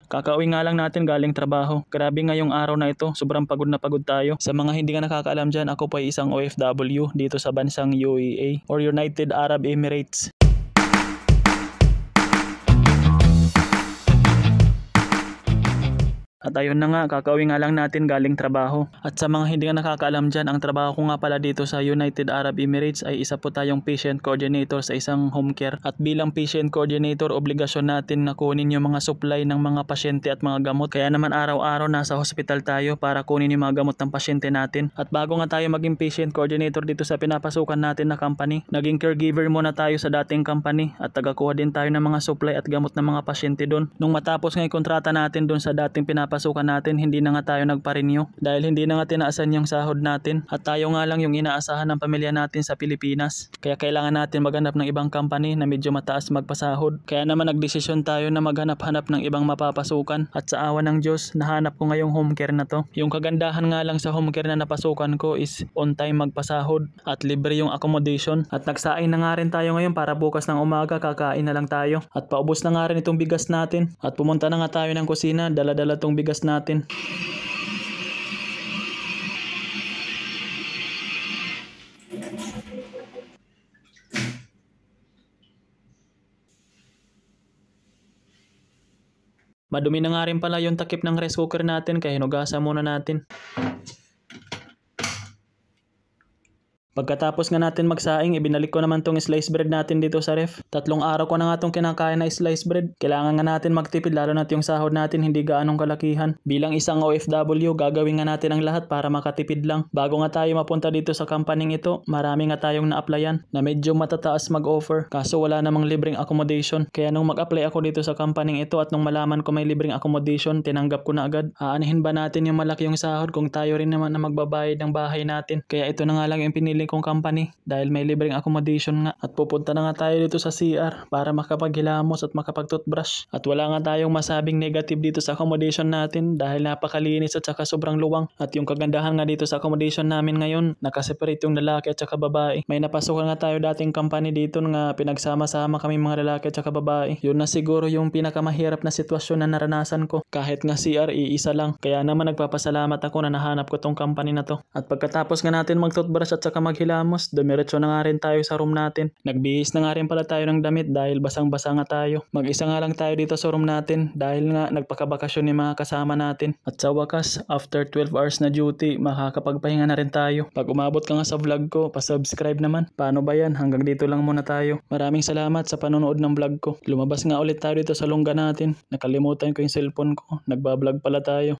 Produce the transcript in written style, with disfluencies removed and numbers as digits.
Kakauwi nga lang natin galing trabaho. Grabe ngayong araw na ito, sobrang pagod na pagod tayo. Sa mga hindi nga nakakaalam dyan, ako po ay isang OFW dito sa bansang UAE or United Arab Emirates. At ayun na nga, kakauwi nga lang natin galing trabaho. At sa mga hindi nga nakakaalam dyan, ang trabaho ko nga pala dito sa United Arab Emirates ay isa po tayong patient coordinator sa isang home care. At bilang patient coordinator, obligasyon natin na kunin yung mga supply ng mga pasyente at mga gamot. Kaya naman araw-araw nasa hospital tayo para kunin yung mga gamot ng pasyente natin. At bago nga tayo maging patient coordinator dito sa pinapasukan natin na company, naging caregiver muna tayo sa dating company at tagakuha din tayo ng mga supply at gamot ng mga pasyente doon. Nung matapos nga yung kontrata natin doon sa dating pinapasukan natin, hindi na nga tayo nagpa-renew dahil hindi na nga tinaasan yung sahod natin at tayo nga lang yung inaasahan ng pamilya natin sa Pilipinas. Kaya kailangan natin maghanap ng ibang company na medyo mataas magpasahod. Kaya naman nagdesisyon tayo na maghanap-hanap ng ibang mapapasukan at sa awa ng Diyos, nahanap ko ngayong home care na to. Yung kagandahan nga lang sa home care na napasukan ko is on time magpasahod at libre yung accommodation. At nagsaing na nga rin tayo ngayon para bukas ng umaga kakain na lang tayo. At paubos na nga rin itong bigas natin at pumunta na nga tayo ng kusina, dala-dala tong bigas natin. Madumi na nga rin pala yung takip ng rice cooker natin kaya hinugasan muna natin. Pagkatapos nga natin magsaing, ibinalik ko naman tong slice bread natin dito sa ref. 3 araw ko na nga tong kinakain na slice bread. Kailangan nga natin magtipid lalo na yung sahod natin hindi gaanong kalakihan. Bilang isang OFW, gagawin nga natin ang lahat para makatipid lang. Bago nga tayo mapunta dito sa company ito, marami nga tayong na-applyan na medyo matataas mag-offer. Kaso wala namang libreng accommodation. Kaya nung mag-apply ako dito sa company ito at nung malaman ko may libreng accommodation, tinanggap ko na agad. Aanihin ba natin yung malaki yung sahod kung tayo rin naman na magbabayad ng bahay natin? Kaya ito na nga lang yung pinili kong company dahil may libreng accommodation nga at pupunta na nga tayo dito sa CR para makapaghilamos at makapag-toothbrush at wala nga tayong masabing negative dito sa accommodation natin dahil napakalinis at saka sobrang luwang at yung kagandahan nga dito sa accommodation namin ngayon nakaseparate yung lalaki at saka babae. May napasukan nga tayo dating company dito nga pinagsama-sama kami mga lalaki at saka babae. Yun na siguro yung pinakamahirap na sitwasyon na naranasan ko kahit nga CR iisa lang kaya naman nagpapasalamat ako na nahanap ko tong company na to. At pagkatapos nga natin mag-toothbrush at saka hilamos, dumiretso na nga rin tayo sa room natin. Nagbihis na nga rin pala tayo ng damit dahil basang-basa nga tayo. Mag-isa nga lang tayo dito sa room natin dahil nga nagpakabakasyon yung mga kasama natin. At sa wakas, after 12 hours na duty, makakapagpahinga na rin tayo. Pag umabot ka nga sa vlog ko, pa-subscribe naman. Paano ba yan? Hanggang dito lang muna tayo. Maraming salamat sa panonood ng vlog ko. Lumabas nga ulit tayo dito sa lungga natin. Nakalimutan ko yung cellphone ko. Nagbablog pala tayo.